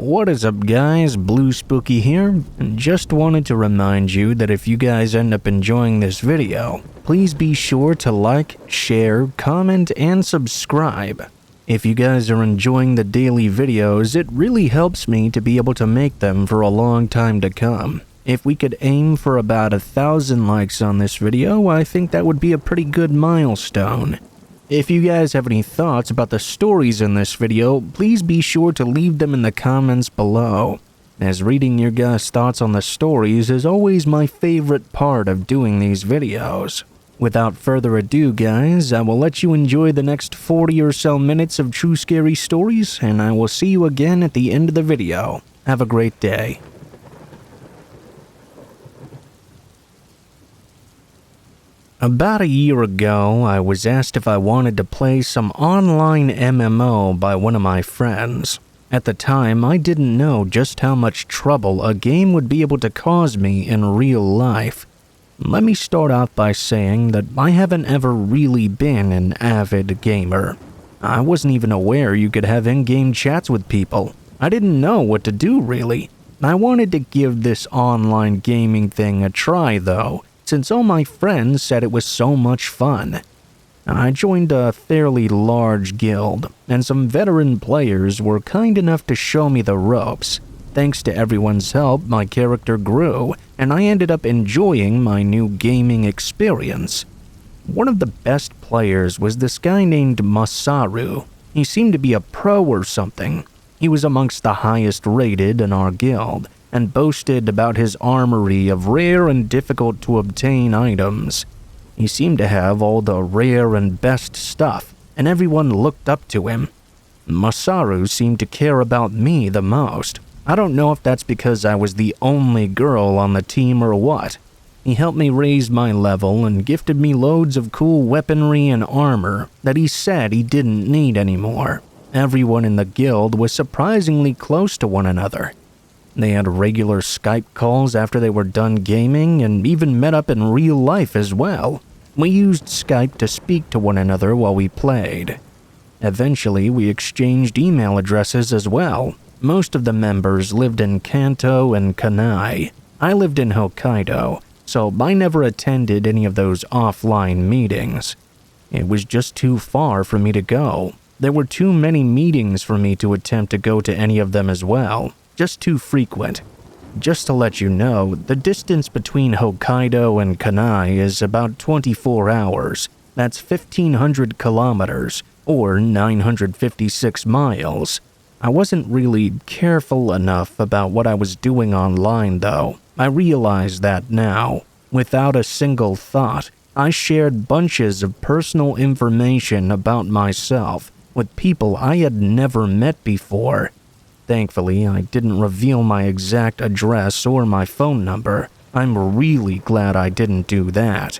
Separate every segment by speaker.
Speaker 1: What is up guys, Blue Spooky here, and just wanted to remind you that if you guys end up enjoying this video, please be sure to like, share, comment, and subscribe. If you guys are enjoying the daily videos, it really helps me to be able to make them for a long time to come. If we could aim for about 1,000 likes on this video, I think that would be a pretty good milestone. If you guys have any thoughts about the stories in this video, please be sure to leave them in the comments below, as reading your guys' thoughts on the stories is always my favorite part of doing these videos. Without further ado guys, I will let you enjoy the next 40 or so minutes of true scary stories, and I will see you again at the end of the video. Have a great day. About a year ago, I was asked if I wanted to play some online MMO by one of my friends. At the time, I didn't know just how much trouble a game would be able to cause me in real life. Let me start out by saying that I haven't ever really been an avid gamer. I wasn't even aware you could have in-game chats with people. I didn't know what to do really. I wanted to give this online gaming thing a try though, since all my friends said it was so much fun. I joined a fairly large guild, and some veteran players were kind enough to show me the ropes. Thanks to everyone's help, my character grew, and I ended up enjoying my new gaming experience. One of the best players was this guy named Masaru. He seemed to be a pro or something. He was amongst the highest rated in our guild, and boasted about his armory of rare and difficult to obtain items. He seemed to have all the rare and best stuff, and everyone looked up to him. Masaru seemed to care about me the most. I don't know if that's because I was the only girl on the team or what. He helped me raise my level and gifted me loads of cool weaponry and armor that he said he didn't need anymore. Everyone in the guild was surprisingly close to one another. They had regular Skype calls after they were done gaming and even met up in real life as well. We used Skype to speak to one another while we played. Eventually, we exchanged email addresses as well. Most of the members lived in Kanto and Kanai. I lived in Hokkaido, so I never attended any of those offline meetings. It was just too far for me to go. There were too many meetings for me to attempt to go to any of them as well. Just too frequent. Just to let you know, the distance between Hokkaido and Kanai is about 24 hours. That's 1,500 kilometers, or 956 miles. I wasn't really careful enough about what I was doing online though. I realize that now. Without a single thought, I shared bunches of personal information about myself with people I had never met before. Thankfully, I didn't reveal my exact address or my phone number. I'm really glad I didn't do that.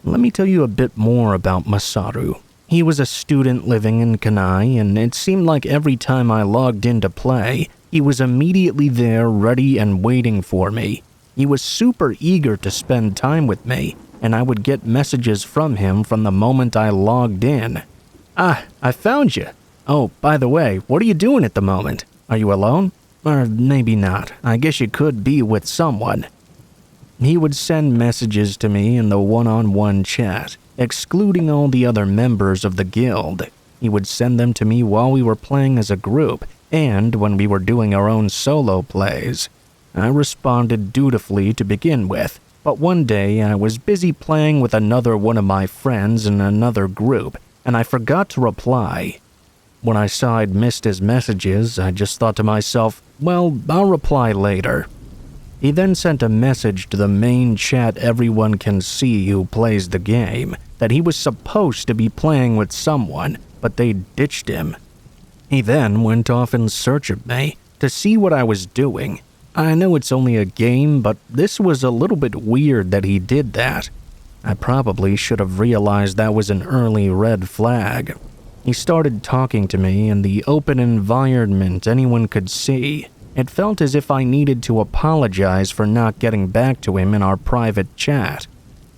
Speaker 1: Let me tell you a bit more about Masaru. He was a student living in Kanai, and it seemed like every time I logged in to play, he was immediately there ready and waiting for me. He was super eager to spend time with me, and I would get messages from him from the moment I logged in. "Ah, I found you. Oh, by the way, what are you doing at the moment? Are you alone? Or maybe not. I guess you could be with someone." He would send messages to me in the one-on-one chat, excluding all the other members of the guild. He would send them to me while we were playing as a group, and when we were doing our own solo plays. I responded dutifully to begin with, but one day I was busy playing with another one of my friends in another group, and I forgot to reply. When I saw I'd missed his messages, I just thought to myself, well, I'll reply later. He then sent a message to the main chat everyone can see who plays the game, that he was supposed to be playing with someone, but they ditched him. He then went off in search of me to see what I was doing. I know it's only a game, but this was a little bit weird that he did that. I probably should have realized that was an early red flag. He started talking to me in the open environment anyone could see. It felt as if I needed to apologize for not getting back to him in our private chat.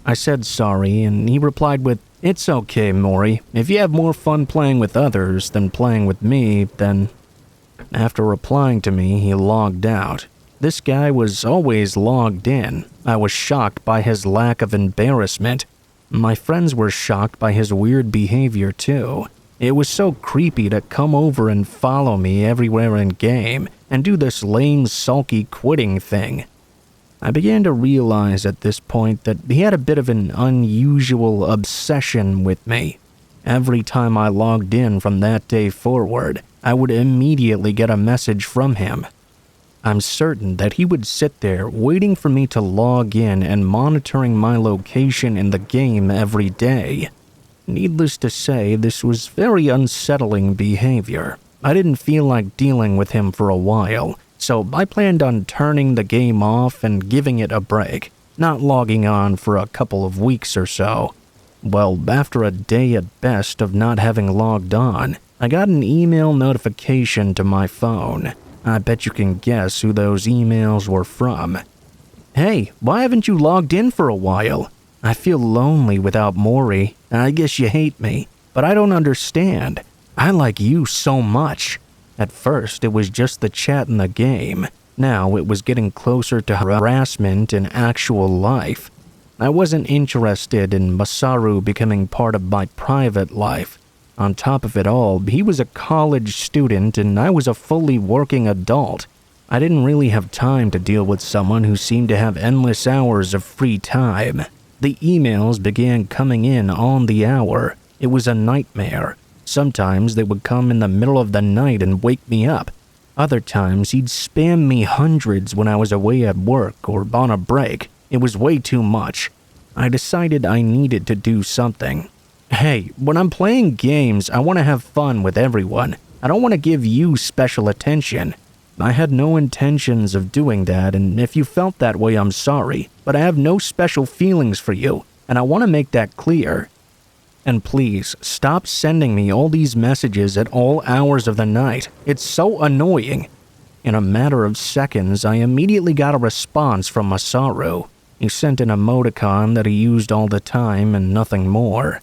Speaker 1: I said sorry, and he replied with, "It's okay, Mori. If you have more fun playing with others than playing with me, then..." After replying to me, he logged out. This guy was always logged in. I was shocked by his lack of embarrassment. My friends were shocked by his weird behavior too. It was so creepy to come over and follow me everywhere in game and do this lame, sulky quitting thing. I began to realize at this point that he had a bit of an unusual obsession with me. Every time I logged in from that day forward, I would immediately get a message from him. I'm certain that he would sit there waiting for me to log in and monitoring my location in the game every day. Needless to say, this was very unsettling behavior. I didn't feel like dealing with him for a while, so I planned on turning the game off and giving it a break, not logging on for a couple of weeks or so. Well, after a day at best of not having logged on, I got an email notification to my phone. I bet you can guess who those emails were from. Hey, why haven't you logged in for a while? I feel lonely without Maury. I guess you hate me, but I don't understand. I like you so much. At first, it was just the chat in the game. Now it was getting closer to harassment in actual life. I wasn't interested in Masaru becoming part of my private life. On top of it all, he was a college student and I was a fully working adult. I didn't really have time to deal with someone who seemed to have endless hours of free time. The emails began coming in on the hour. It was a nightmare. Sometimes they would come in the middle of the night and wake me up. Other times he'd spam me hundreds when I was away at work or on a break. It was way too much. I decided I needed to do something. Hey, when I'm playing games, I want to have fun with everyone. I don't want to give you special attention. I had no intentions of doing that, and if you felt that way, I'm sorry, but I have no special feelings for you, and I want to make that clear. And please, stop sending me all these messages at all hours of the night. It's so annoying. In a matter of seconds, I immediately got a response from Masaru. He sent an emoticon that he used all the time and nothing more.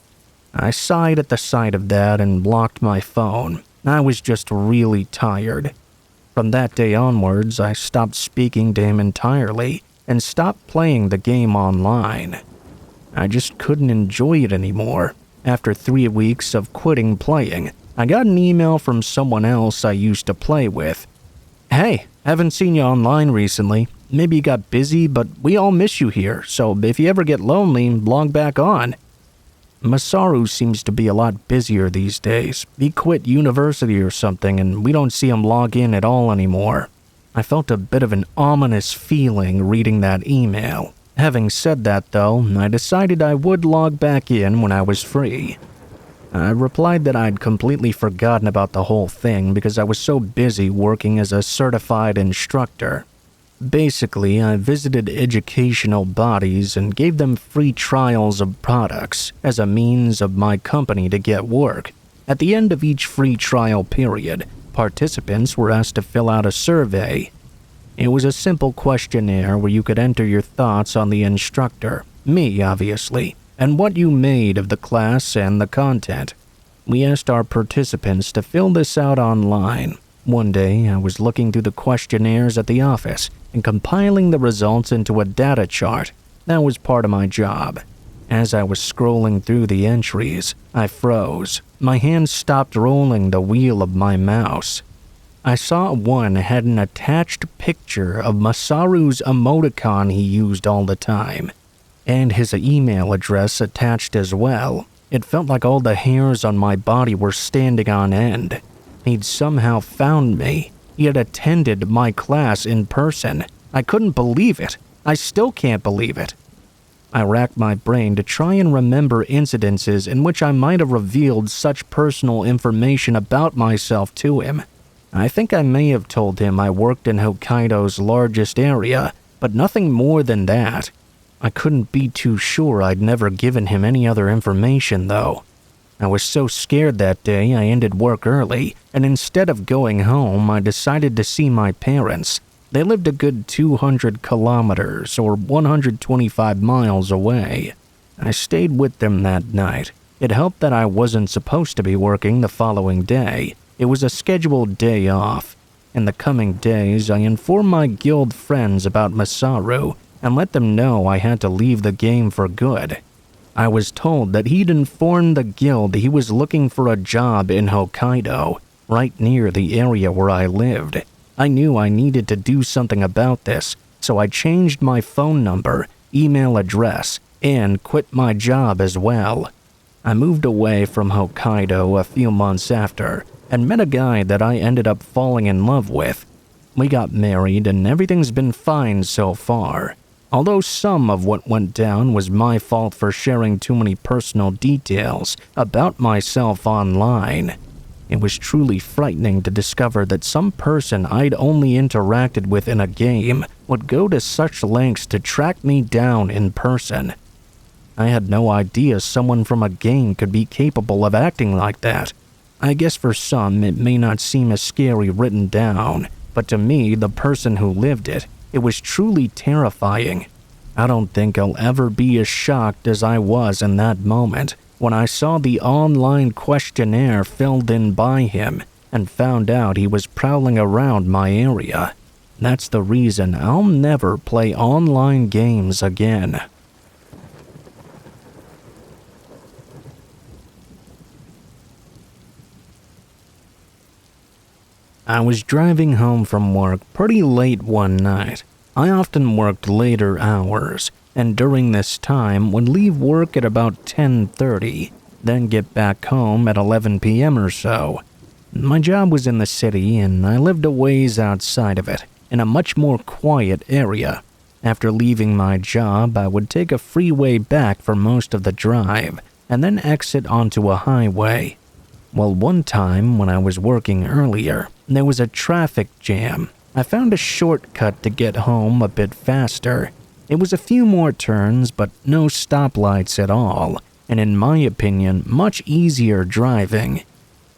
Speaker 1: I sighed at the sight of that and blocked my phone. I was just really tired. From that day onwards, I stopped speaking to him entirely and stopped playing the game online. I just couldn't enjoy it anymore. After 3 weeks of quitting playing, I got an email from someone else I used to play with. Hey, haven't seen you online recently. Maybe you got busy, but we all miss you here, so if you ever get lonely, log back on. Masaru seems to be a lot busier these days. He quit university or something, and we don't see him log in at all anymore. I felt a bit of an ominous feeling reading that email. Having said that, though, I decided I would log back in when I was free. I replied that I'd completely forgotten about the whole thing because I was so busy working as a certified instructor. Basically, I visited educational bodies and gave them free trials of products as a means of my company to get work. At the end of each free trial period, participants were asked to fill out a survey. It was a simple questionnaire where you could enter your thoughts on the instructor, me obviously, and what you made of the class and the content. We asked our participants to fill this out online. One day, I was looking through the questionnaires at the office and compiling the results into a data chart. That was part of my job. As I was scrolling through the entries, I froze. My hand stopped rolling the wheel of my mouse. I saw one had an attached picture of Masaru's emoticon he used all the time, and his email address attached as well. It felt like all the hairs on my body were standing on end. He'd somehow found me. He had attended my class in person. I couldn't believe it. I still can't believe it. I racked my brain to try and remember incidences in which I might have revealed such personal information about myself to him. I think I may have told him I worked in Hokkaido's largest area, but nothing more than that. I couldn't be too sure I'd never given him any other information, though. I was so scared that day I ended work early, and instead of going home, I decided to see my parents. They lived a good 200 kilometers, or 125 miles away. I stayed with them that night. It helped that I wasn't supposed to be working the following day. It was a scheduled day off. In the coming days, I informed my guild friends about Masaru and let them know I had to leave the game for good. I was told that he'd informed the guild he was looking for a job in Hokkaido, right near the area where I lived. I knew I needed to do something about this, so I changed my phone number, email address, and quit my job as well. I moved away from Hokkaido a few months after and met a guy that I ended up falling in love with. We got married and everything's been fine so far. Although some of what went down was my fault for sharing too many personal details about myself online. It was truly frightening to discover that some person I'd only interacted with in a game would go to such lengths to track me down in person. I had no idea someone from a game could be capable of acting like that. I guess for some it may not seem as scary written down, but to me, the person who lived it, it was truly terrifying. I don't think I'll ever be as shocked as I was in that moment when I saw the online questionnaire filled in by him and found out he was prowling around my area. That's the reason I'll never play online games again. I was driving home from work pretty late one night. I often worked later hours, and during this time would leave work at about 10:30, then get back home at 11 p.m. or so. My job was in the city, and I lived a ways outside of it, in a much more quiet area. After leaving my job, I would take a freeway back for most of the drive, and then exit onto a highway. Well, one time when I was working earlier, there was a traffic jam. I found a shortcut to get home a bit faster. It was a few more turns, but no stoplights at all, and in my opinion, much easier driving.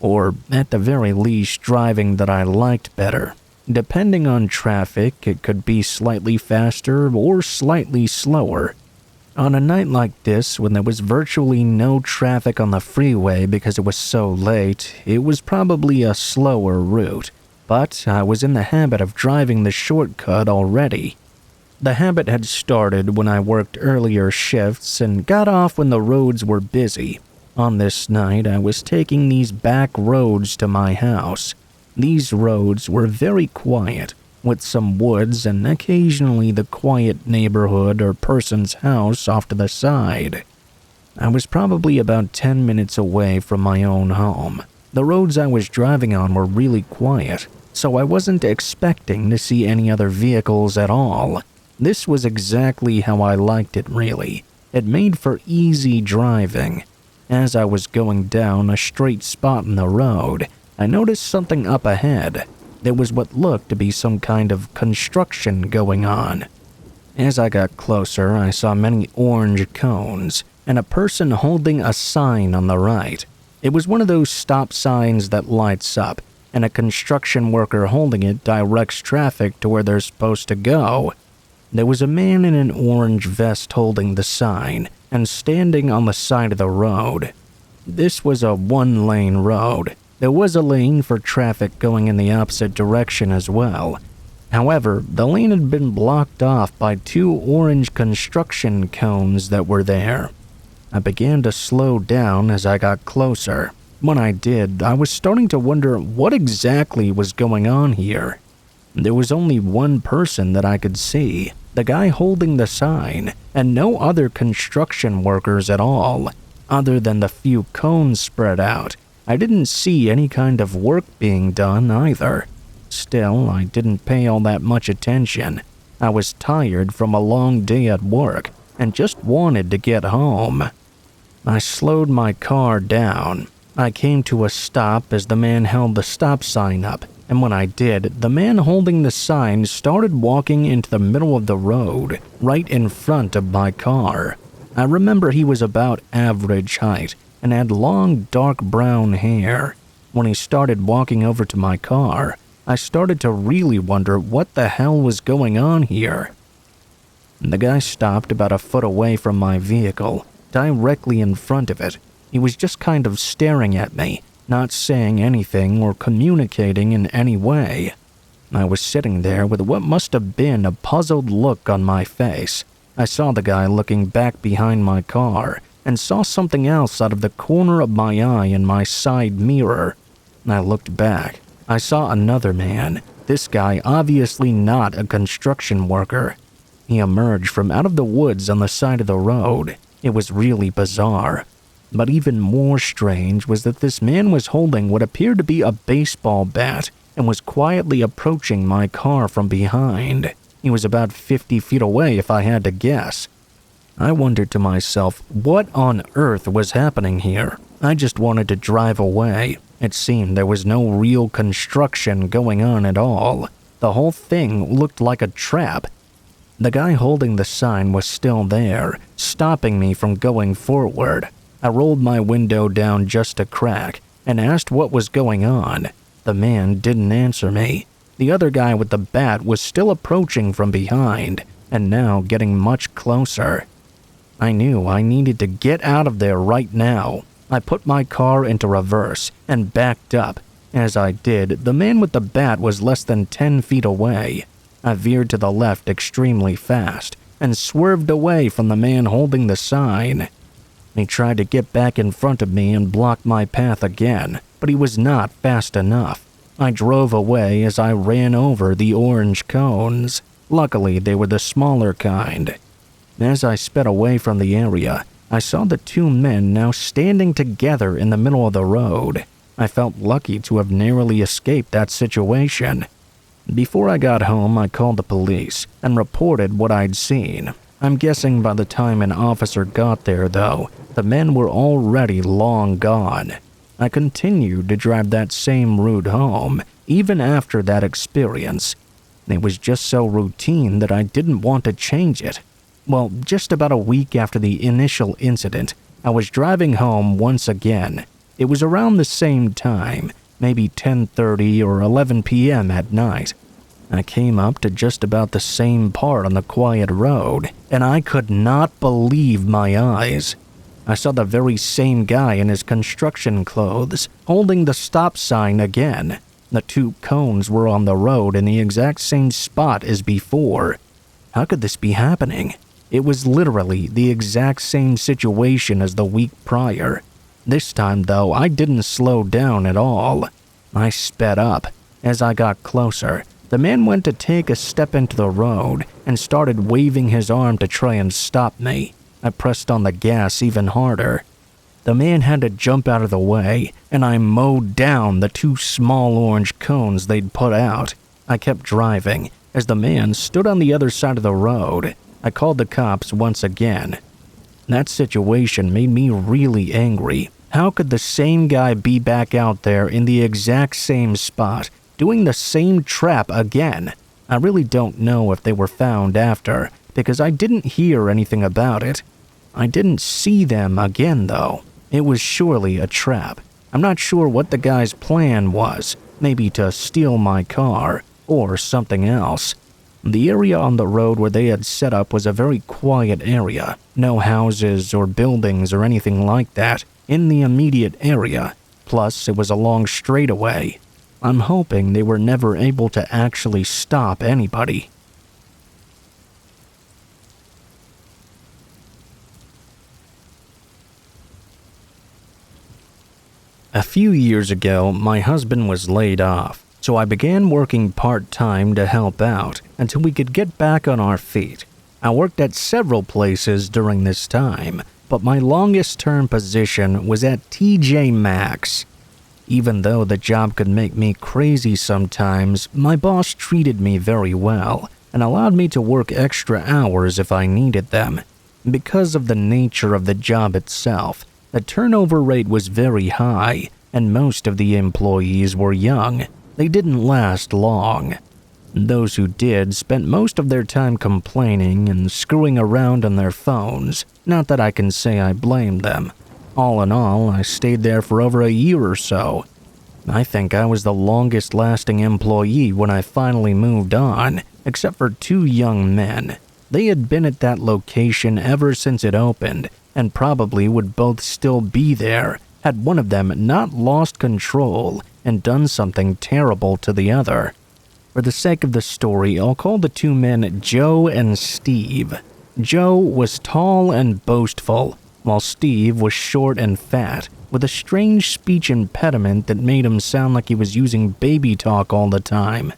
Speaker 1: Or, at the very least, driving that I liked better. Depending on traffic, it could be slightly faster or slightly slower. On a night like this, when there was virtually no traffic on the freeway because it was so late, it was probably a slower route. But I was in the habit of driving the shortcut already. The habit had started when I worked earlier shifts and got off when the roads were busy. On this night, I was taking these back roads to my house. These roads were very quiet, with some woods and occasionally the quiet neighborhood or person's house off to the side. I was probably about 10 minutes away from my own home. The roads I was driving on were really quiet, so I wasn't expecting to see any other vehicles at all. This was exactly how I liked it, really. It made for easy driving. As I was going down a straight spot in the road, I noticed something up ahead. There was what looked to be some kind of construction going on. As I got closer, I saw many orange cones and a person holding a sign on the right. It was one of those stop signs that lights up, and a construction worker holding it directs traffic to where they're supposed to go. There was a man in an orange vest holding the sign and standing on the side of the road. This was a one-lane road. There was a lane for traffic going in the opposite direction as well. However, the lane had been blocked off by two orange construction cones that were there. I began to slow down as I got closer. When I did, I was starting to wonder what exactly was going on here. There was only one person that I could see, the guy holding the sign, and no other construction workers at all, other than the few cones spread out. I didn't see any kind of work being done either. Still, I didn't pay all that much attention. I was tired from a long day at work and just wanted to get home. I slowed my car down. I came to a stop as the man held the stop sign up, and when I did, the man holding the sign started walking into the middle of the road, right in front of my car. I remember he was about average height and had long dark brown hair. When he started walking over to my car, I started to really wonder what the hell was going on here. The guy stopped about a foot away from my vehicle, directly in front of it. He was just kind of staring at me, not saying anything or communicating in any way. I was sitting there with what must have been a puzzled look on my face. I saw the guy looking back behind my car and saw something else out of the corner of my eye in my side mirror. I looked back. I saw another man, this guy obviously not a construction worker. He emerged from out of the woods on the side of the road. It was really bizarre. But even more strange was that this man was holding what appeared to be a baseball bat and was quietly approaching my car from behind. He was about 50 feet away if I had to guess. I wondered to myself, what on earth was happening here? I just wanted to drive away. It seemed there was no real construction going on at all. The whole thing looked like a trap. The guy holding the sign was still there, stopping me from going forward. I rolled my window down just a crack and asked what was going on. The man didn't answer me. The other guy with the bat was still approaching from behind, and now getting much closer. I knew I needed to get out of there right now. I put my car into reverse and backed up. As I did, the man with the bat was less than 10 feet away. I veered to the left extremely fast and swerved away from the man holding the sign. He tried to get back in front of me and block my path again, but he was not fast enough. I drove away as I ran over the orange cones. Luckily, they were the smaller kind. As I sped away from the area, I saw the two men now standing together in the middle of the road. I felt lucky to have narrowly escaped that situation. Before I got home, I called the police and reported what I'd seen. I'm guessing by the time an officer got there, though, the men were already long gone. I continued to drive that same route home, even after that experience. It was just so routine that I didn't want to change it. Well, just about a week after the initial incident, I was driving home once again. It was around the same time, maybe 10:30 or 11 p.m. at night. I came up to just about the same part on the quiet road, and I could not believe my eyes. I saw the very same guy in his construction clothes, holding the stop sign again. The two cones were on the road in the exact same spot as before. How could this be happening? It was literally the exact same situation as the week prior. This time, though, I didn't slow down at all. I sped up. As I got closer, the man went to take a step into the road and started waving his arm to try and stop me. I pressed on the gas even harder. The man had to jump out of the way, and I mowed down the two small orange cones they'd put out. I kept driving as the man stood on the other side of the road. I called the cops once again. That situation made me really angry. How could the same guy be back out there in the exact same spot, doing the same trap again? I really don't know if they were found after, because I didn't hear anything about it. I didn't see them again, though. It was surely a trap. I'm not sure what the guy's plan was, maybe to steal my car, or something else. The area on the road where they had set up was a very quiet area. No houses or buildings or anything like that in the immediate area. Plus, it was a long straightaway. I'm hoping they were never able to actually stop anybody. A few years ago, my husband was laid off, so I began working part-time to help out until we could get back on our feet. I worked at several places during this time, but my longest-term position was at TJ Maxx. Even though the job could make me crazy sometimes, my boss treated me very well and allowed me to work extra hours if I needed them. Because of the nature of the job itself, the turnover rate was very high, and most of the employees were young. They didn't last long. Those who did spent most of their time complaining and screwing around on their phones. Not that I can say I blamed them. All in all, I stayed there for over a year or so. I think I was the longest-lasting employee when I finally moved on, except for two young men. They had been at that location ever since it opened, and probably would both still be there had one of them not lost control and done something terrible to the other. For the sake of the story, I'll call the two men Joe and Steve. Joe was tall and boastful, while Steve was short and fat, with a strange speech impediment that made him sound like he was using baby talk all the time.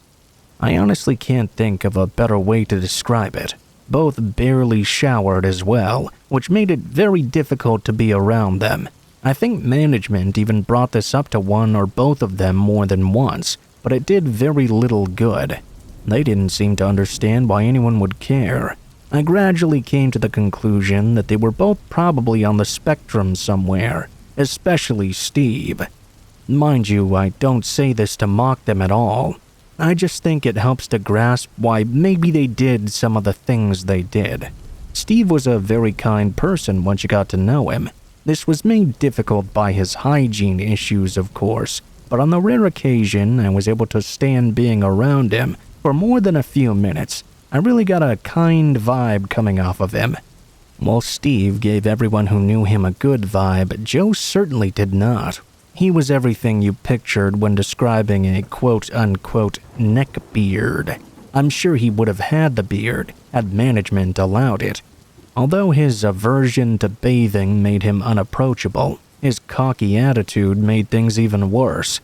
Speaker 1: I honestly can't think of a better way to describe it. Both barely showered as well, which made it very difficult to be around them. I think management even brought this up to one or both of them more than once, but it did very little good. They didn't seem to understand why anyone would care. I gradually came to the conclusion that they were both probably on the spectrum somewhere, especially Steve. Mind you, I don't say this to mock them at all. I just think it helps to grasp why maybe they did some of the things they did. Steve was a very kind person once you got to know him. This was made difficult by his hygiene issues, of course, but on the rare occasion I was able to stand being around him for more than a few minutes. I really got a kind vibe coming off of him. While Steve gave everyone who knew him a good vibe, Joe certainly did not. He was everything you pictured when describing a quote-unquote neck beard. I'm sure he would have had the beard had management allowed it. Although his aversion to bathing made him unapproachable, his cocky attitude made things even worse.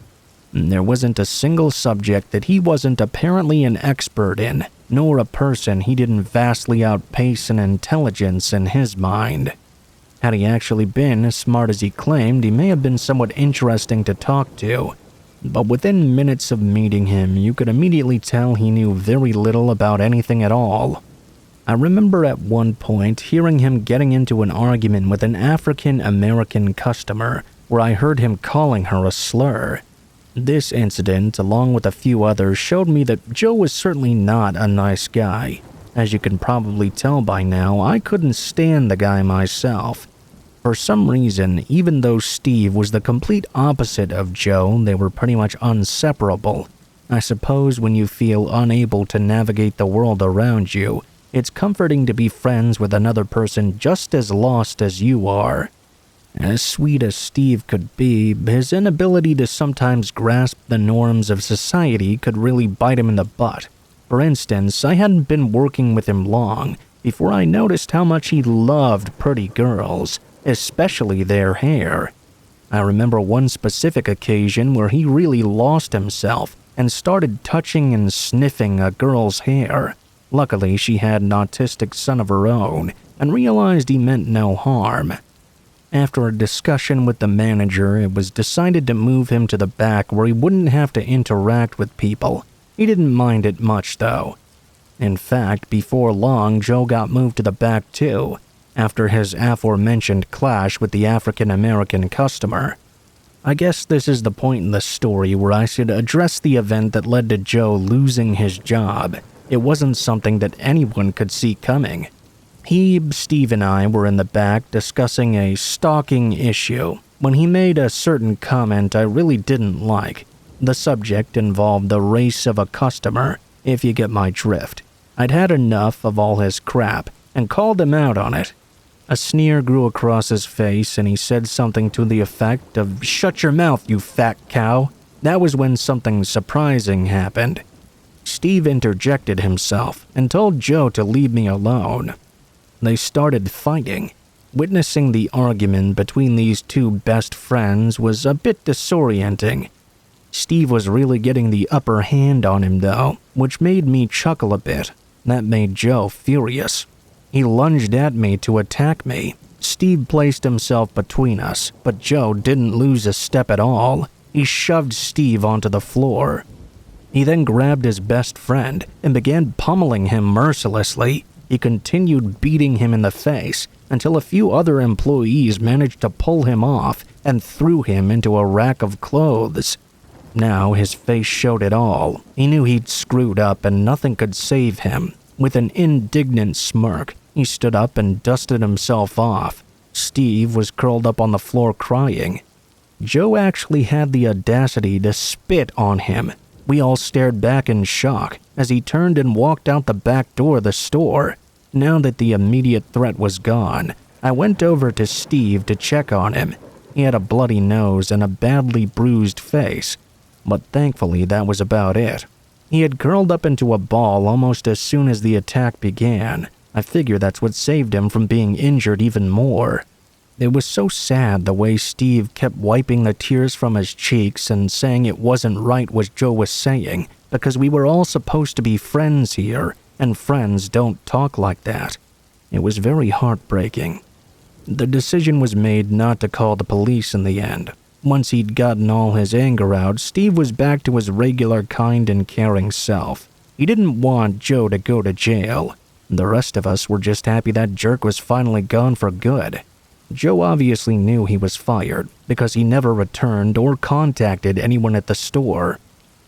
Speaker 1: There wasn't a single subject that he wasn't apparently an expert in, nor a person he didn't vastly outpace in intelligence in his mind. Had he actually been as smart as he claimed, he may have been somewhat interesting to talk to. But within minutes of meeting him, you could immediately tell he knew very little about anything at all. I remember at one point hearing him getting into an argument with an African-American customer, where I heard him calling her a slur. This incident, along with a few others, showed me that Joe was certainly not a nice guy. As you can probably tell by now, I couldn't stand the guy myself. For some reason, even though Steve was the complete opposite of Joe, they were pretty much inseparable. I suppose when you feel unable to navigate the world around you, it's comforting to be friends with another person just as lost as you are. As sweet as Steve could be, his inability to sometimes grasp the norms of society could really bite him in the butt. For instance, I hadn't been working with him long before I noticed how much he loved pretty girls, especially their hair. I remember one specific occasion where he really lost himself and started touching and sniffing a girl's hair. Luckily, she had an autistic son of her own and realized he meant no harm. After a discussion with the manager, it was decided to move him to the back where he wouldn't have to interact with people. He didn't mind it much, though. In fact, before long, Joe got moved to the back too, after his aforementioned clash with the African-American customer. I guess this is the point in the story where I should address the event that led to Joe losing his job. It wasn't something that anyone could see coming. Steve and I were in the back discussing a stalking issue when he made a certain comment I really didn't like. The subject involved the race of a customer, if you get my drift. I'd had enough of all his crap and called him out on it. A sneer grew across his face and he said something to the effect of, "Shut your mouth, you fat cow." That was when something surprising happened. Steve interjected himself and told Joe to leave me alone. They started fighting. Witnessing the argument between these two best friends was a bit disorienting. Steve was really getting the upper hand on him though, which made me chuckle a bit. That made Joe furious. He lunged at me to attack me. Steve placed himself between us, but Joe didn't lose a step at all. He shoved Steve onto the floor. He then grabbed his best friend and began pummeling him mercilessly. He continued beating him in the face until a few other employees managed to pull him off and threw him into a rack of clothes. Now his face showed it all. He knew he'd screwed up and nothing could save him. With an indignant smirk, he stood up and dusted himself off. Steve was curled up on the floor crying. Joe actually had the audacity to spit on him. We all stared back in shock as he turned and walked out the back door of the store. Now that the immediate threat was gone, I went over to Steve to check on him. He had a bloody nose and a badly bruised face, but thankfully that was about it. He had curled up into a ball almost as soon as the attack began. I figure that's what saved him from being injured even more. It was so sad the way Steve kept wiping the tears from his cheeks and saying it wasn't right what Joe was saying, because we were all supposed to be friends here, and friends don't talk like that. It was very heartbreaking. The decision was made not to call the police in the end. Once he'd gotten all his anger out, Steve was back to his regular kind and caring self. He didn't want Joe to go to jail. The rest of us were just happy that jerk was finally gone for good. Joe obviously knew he was fired because he never returned or contacted anyone at the store.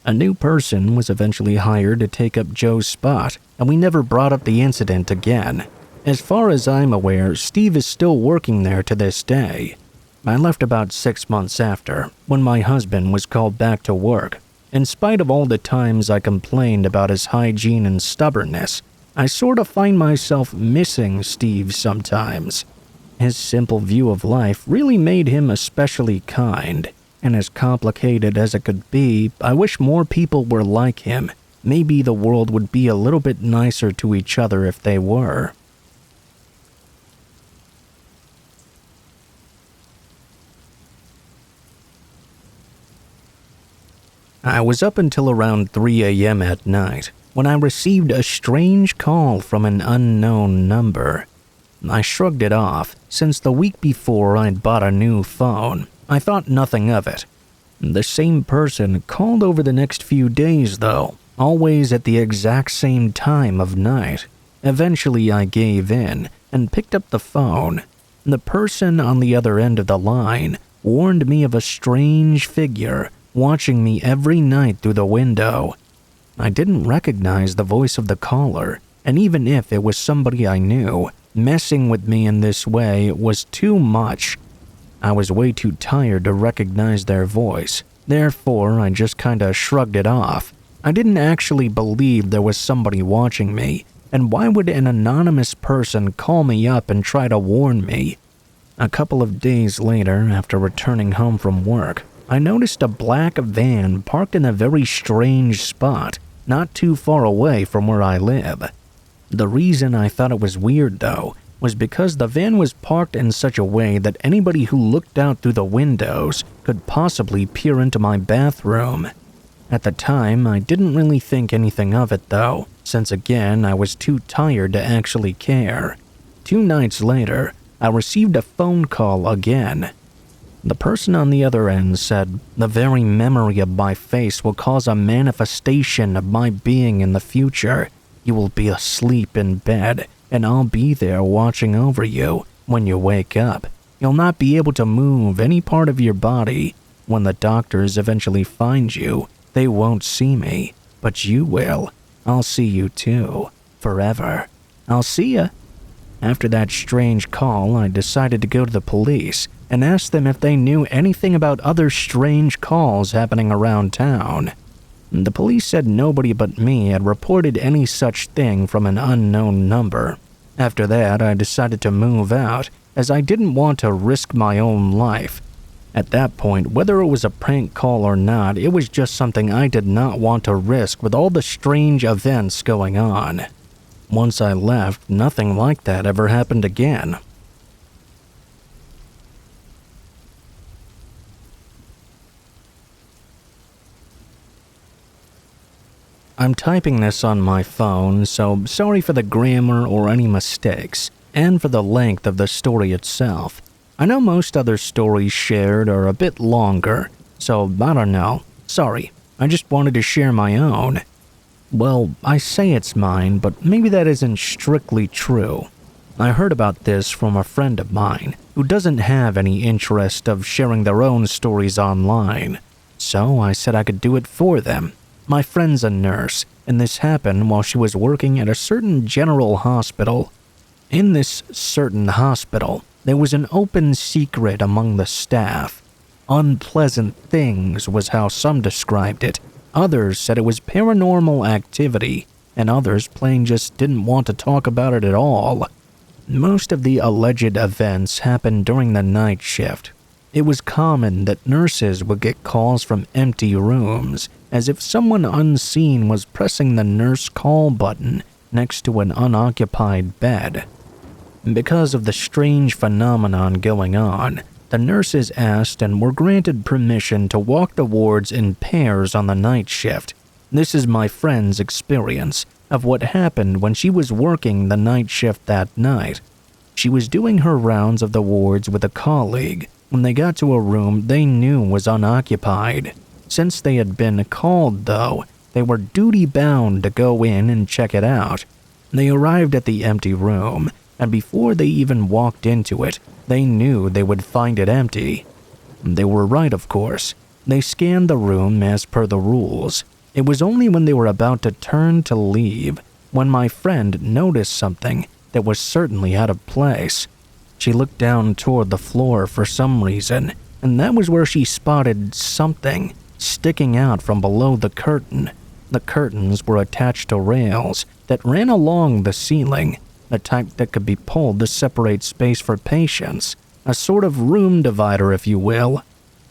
Speaker 1: A new person was eventually hired to take up Joe's spot, and we never brought up the incident again. As far as I'm aware, Steve is still working there to this day. I left about 6 months after, when my husband was called back to work. In spite of all the times I complained about his hygiene and stubbornness, I sort of find myself missing Steve sometimes. His simple view of life really made him especially kind, and as complicated as it could be, I wish more people were like him. Maybe the world would be a little bit nicer to each other if they were. I was up until around 3 a.m. at night when I received a strange call from an unknown number. I shrugged it off, since the week before I'd bought a new phone. I thought nothing of it. The same person called over the next few days though, always at the exact same time of night. Eventually I gave in and picked up the phone. The person on the other end of the line warned me of a strange figure watching me every night through the window. I didn't recognize the voice of the caller, and even if it was somebody I knew, messing with me in this way was too much. I was way too tired to recognize their voice, therefore I just kinda shrugged it off. I didn't actually believe there was somebody watching me, and why would an anonymous person call me up and try to warn me? A couple of days later, after returning home from work, I noticed a black van parked in a very strange spot, not too far away from where I live. The reason I thought it was weird, though, was because the van was parked in such a way that anybody who looked out through the windows could possibly peer into my bathroom. At the time, I didn't really think anything of it, though, since again, I was too tired to actually care. 2 nights later, I received a phone call again. The person on the other end said, "The very memory of my face will cause a manifestation of my being in the future. You will be asleep in bed, and I'll be there watching over you. When you wake up, you'll not be able to move any part of your body. When the doctors eventually find you, they won't see me, but you will. I'll see you too, forever. I'll see ya." After that strange call, I decided to go to the police and ask them if they knew anything about other strange calls happening around town. The police said nobody but me had reported any such thing from an unknown number. After that, I decided to move out, as I didn't want to risk my own life. At that point, whether it was a prank call or not, it was just something I did not want to risk with all the strange events going on. Once I left, nothing like that ever happened again. I'm typing this on my phone, so sorry for the grammar or any mistakes, and for the length of the story itself. I know most other stories shared are a bit longer, so I don't know. Sorry, I just wanted to share my own. Well, I say it's mine, but maybe that isn't strictly true. I heard about this from a friend of mine who doesn't have any interest of sharing their own stories online, so I said I could do it for them. My friend's a nurse, and this happened while she was working at a certain general hospital. In this certain hospital, there was an open secret among the staff. Unpleasant things was how some described it. Others said it was paranormal activity, and others plain just didn't want to talk about it at all. Most of the alleged events happened during the night shift. It was common that nurses would get calls from empty rooms, as if someone unseen was pressing the nurse call button next to an unoccupied bed. Because of the strange phenomenon going on, the nurses asked and were granted permission to walk the wards in pairs on the night shift. This is my friend's experience of what happened when she was working the night shift that night. She was doing her rounds of the wards with a colleague when they got to a room they knew was unoccupied. Since they had been called, though, they were duty-bound to go in and check it out. They arrived at the empty room, and before they even walked into it, they knew they would find it empty. They were right, of course. They scanned the room as per the rules. It was only when they were about to turn to leave when my friend noticed something that was certainly out of place. She looked down toward the floor for some reason, and that was where she spotted something sticking out from below the curtain. The curtains were attached to rails that ran along the ceiling, the type that could be pulled to separate space for patients, a sort of room divider, if you will.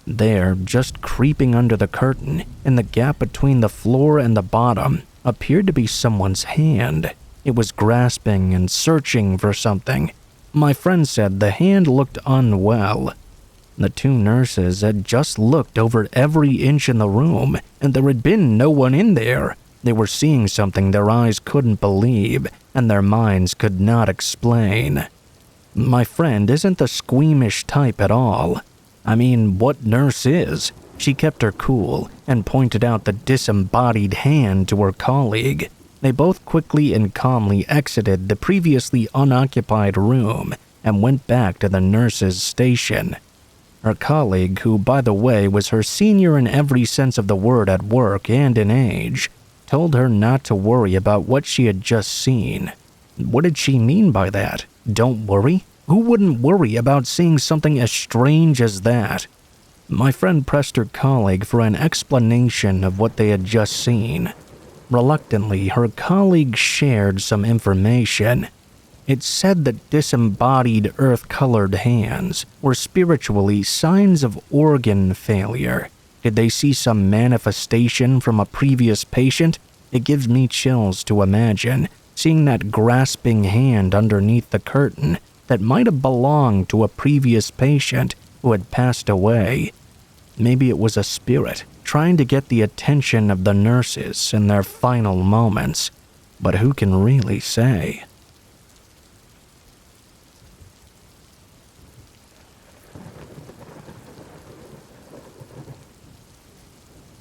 Speaker 1: There, just creeping under the curtain, in the gap between the floor and the bottom, appeared to be someone's hand. It was grasping and searching for something. My friend said the hand looked unwell. The two nurses had just looked over every inch in the room, and there had been no one in there. They were seeing something their eyes couldn't believe, and their minds could not explain. My friend isn't the squeamish type at all. I mean, what nurse is? She kept her cool and pointed out the disembodied hand to her colleague. They both quickly and calmly exited the previously unoccupied room and went back to the nurse's station. Her colleague, who by the way was her senior in every sense of the word at work and in age, told her not to worry about what she had just seen. What did she mean by that? Don't worry? Who wouldn't worry about seeing something as strange as that? My friend pressed her colleague for an explanation of what they had just seen. Reluctantly, her colleague shared some information. It said that disembodied earth-colored hands were spiritually signs of organ failure. Did they see some manifestation from a previous patient? It gives me chills to imagine seeing that grasping hand underneath the curtain that might have belonged to a previous patient who had passed away. Maybe it was a spirit trying to get the attention of the nurses in their final moments, but who can really say?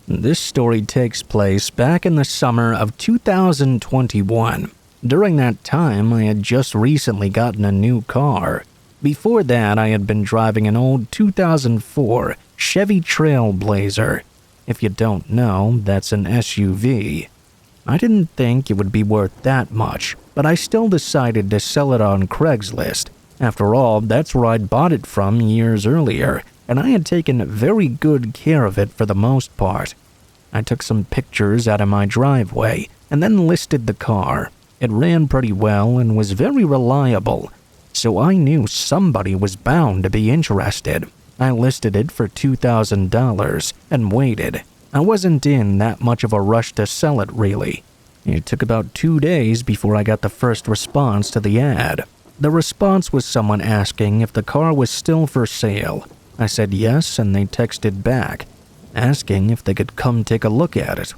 Speaker 1: This story takes place back in the summer of 2021. During that time, I had just recently gotten a new car. Before that, I had been driving an old 2004 Chevy Trailblazer. If you don't know, that's an SUV. I didn't think it would be worth that much, but I still decided to sell it on Craigslist. After all, that's where I'd bought it from years earlier, and I had taken very good care of it for the most part. I took some pictures out of my driveway and then listed the car. It ran pretty well and was very reliable, so I knew somebody was bound to be interested. I listed it for $2,000 and waited. I wasn't in that much of a rush to sell it, really. It took about 2 days before I got the first response to the ad. The response was someone asking if the car was still for sale. I said yes, and they texted back, asking if they could come take a look at it.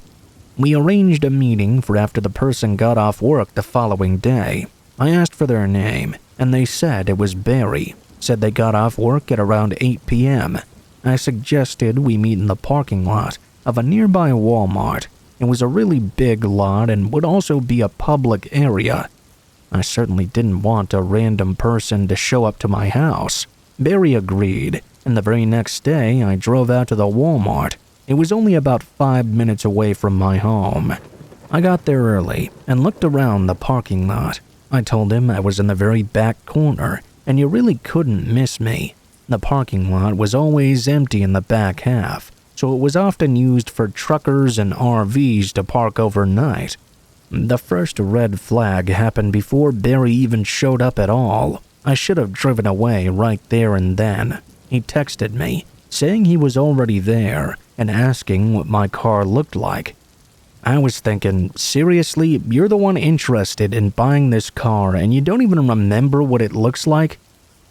Speaker 1: We arranged a meeting for after the person got off work the following day. I asked for their name, and they said it was Barry. Said they got off work at around 8 p.m. I suggested we meet in the parking lot of a nearby Walmart. It was a really big lot and would also be a public area. I certainly didn't want a random person to show up to my house. Barry agreed, and the very next day I drove out to the Walmart. It was only about 5 minutes away from my home. I got there early and looked around the parking lot. I told him I was in the very back corner, and you really couldn't miss me. The parking lot was always empty in the back half, so it was often used for truckers and RVs to park overnight. The first red flag happened before Barry even showed up at all. I should have driven away right there and then. He texted me, saying he was already there and asking what my car looked like. I was thinking, seriously, you're the one interested in buying this car and you don't even remember what it looks like?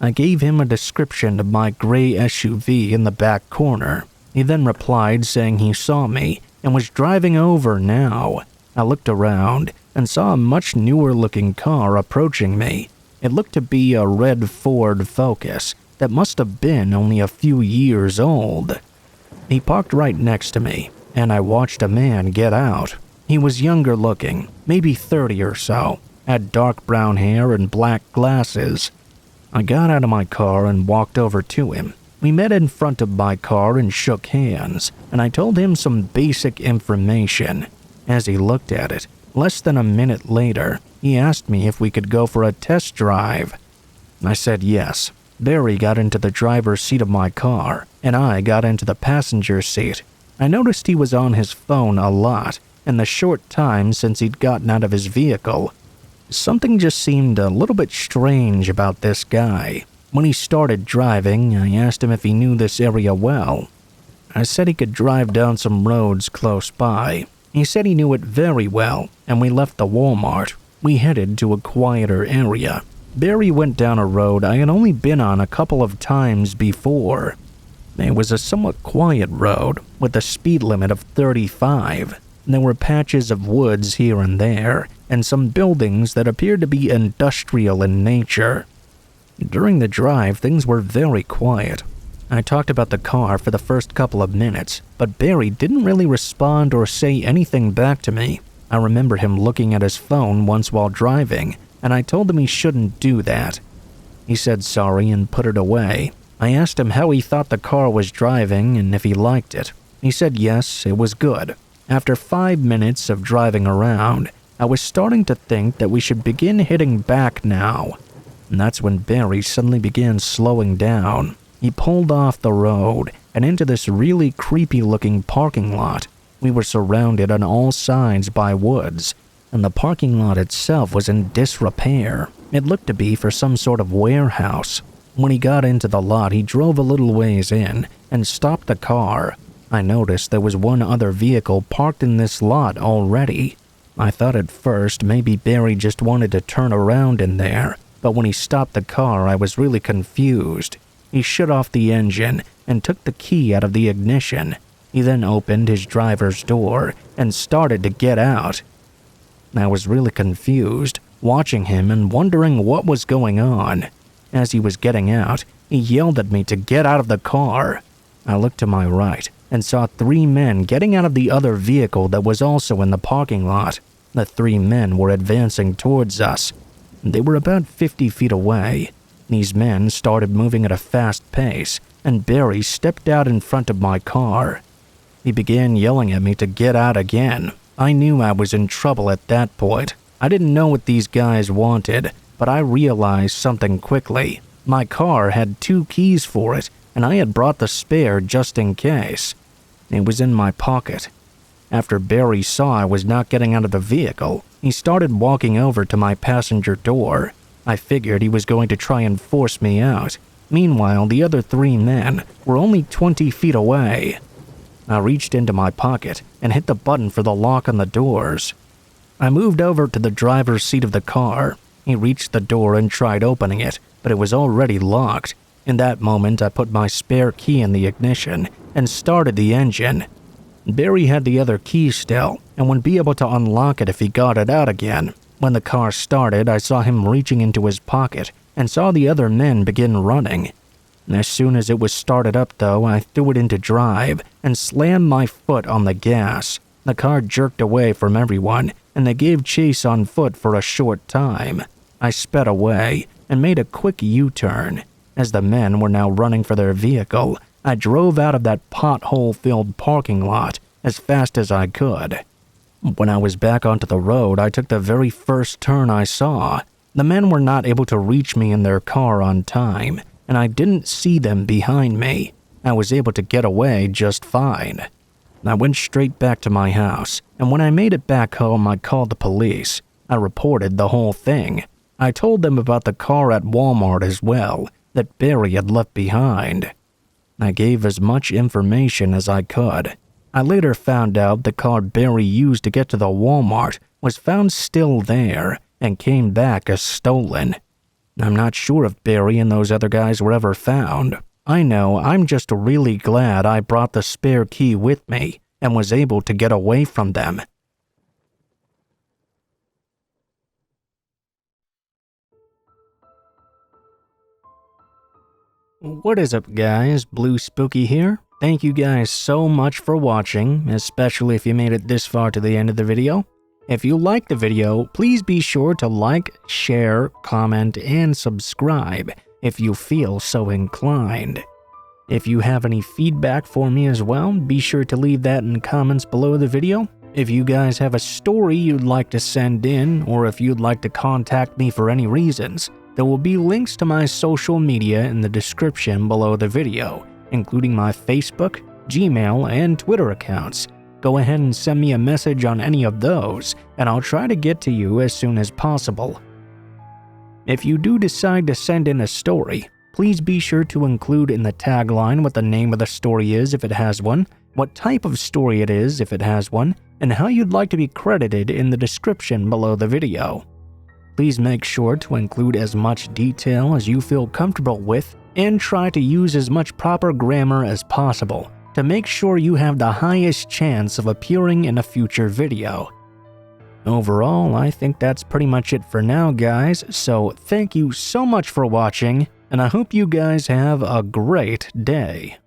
Speaker 1: I gave him a description of my gray SUV in the back corner. He then replied saying he saw me and was driving over now. I looked around and saw a much newer looking car approaching me. It looked to be a red Ford Focus that must have been only a few years old. He parked right next to me, and I watched a man get out. He was younger looking, maybe 30 or so, had dark brown hair and black glasses. I got out of my car and walked over to him. We met in front of my car and shook hands, and I told him some basic information. As he looked at it, less than a minute later, he asked me if we could go for a test drive. I said yes. Barry got into the driver's seat of my car, and I got into the passenger seat. I noticed he was on his phone a lot in the short time since he'd gotten out of his vehicle. Something just seemed a little bit strange about this guy. When he started driving, I asked him if he knew this area well. I said he could drive down some roads close by. He said he knew it very well, and we left the Walmart. We headed to a quieter area. Barry went down a road I had only been on a couple of times before. It was a somewhat quiet road with a speed limit of 35. There were patches of woods here and there, and some buildings that appeared to be industrial in nature. During the drive, things were very quiet. I talked about the car for the first couple of minutes, but Barry didn't really respond or say anything back to me. I remember him looking at his phone once while driving, and I told him he shouldn't do that. He said sorry and put it away. I asked him how he thought the car was driving and if he liked it. He said yes, it was good. After 5 minutes of driving around, I was starting to think that we should begin hitting back now. And that's when Barry suddenly began slowing down. He pulled off the road and into this really creepy-looking parking lot. We were surrounded on all sides by woods, and the parking lot itself was in disrepair. It looked to be for some sort of warehouse. When he got into the lot, he drove a little ways in and stopped the car. I noticed there was one other vehicle parked in this lot already. I thought at first maybe Barry just wanted to turn around in there, but when he stopped the car, I was really confused. He shut off the engine and took the key out of the ignition. He then opened his driver's door and started to get out. I was really confused, watching him and wondering what was going on. As he was getting out, he yelled at me to get out of the car. I looked to my right and saw 3 men getting out of the other vehicle that was also in the parking lot. The 3 men were advancing towards us. They were about 50 feet away. These men started moving at a fast pace, and Barry stepped out in front of my car. He began yelling at me to get out again. I knew I was in trouble at that point. I didn't know what these guys wanted, but I realized something quickly. My car had 2 keys for it, and I had brought the spare just in case. It was in my pocket. After Barry saw I was not getting out of the vehicle, he started walking over to my passenger door. I figured he was going to try and force me out. Meanwhile, the other 3 men were only 20 feet away. I reached into my pocket and hit the button for the lock on the doors. I moved over to the driver's seat of the car. He reached the door and tried opening it, but it was already locked. In that moment, I put my spare key in the ignition and started the engine. Barry had the other key still and would be able to unlock it if he got it out again. When the car started, I saw him reaching into his pocket and saw the other men begin running. As soon as it was started up, though, I threw it into drive and slammed my foot on the gas. The car jerked away from everyone, and they gave chase on foot for a short time. I sped away and made a quick U-turn. As the men were now running for their vehicle, I drove out of that pothole-filled parking lot as fast as I could. When I was back onto the road, I took the very first turn I saw. The men were not able to reach me in their car on time, and I didn't see them behind me. I was able to get away just fine. I went straight back to my house, and when I made it back home, I called the police. I reported the whole thing. I told them about the car at Walmart as well, that Barry had left behind. I gave as much information as I could. I later found out the car Barry used to get to the Walmart was found still there and came back as stolen. I'm not sure if Barry and those other guys were ever found. I know I'm just really glad I brought the spare key with me and was able to get away from them. What is up, guys? Blue Spooky here. Thank you guys so much for watching, especially if you made it this far to the end of the video. If you liked the video, please be sure to like, share, comment, and subscribe if you feel so inclined. If you have any feedback for me as well, be sure to leave that in the comments below the video. If you guys have a story you'd like to send in, or if you'd like to contact me for any reasons, there will be links to my social media in the description below the video, including my Facebook, Gmail, and Twitter accounts. Go ahead and send me a message on any of those, and I'll try to get to you as soon as possible. If you do decide to send in a story, please be sure to include in the tagline what the name of the story is if it has one, what type of story it is if it has one, and how you'd like to be credited in the description below the video. Please make sure to include as much detail as you feel comfortable with and try to use as much proper grammar as possible to make sure you have the highest chance of appearing in a future video. Overall, I think that's pretty much it for now, guys, so thank you so much for watching, and I hope you guys have a great day.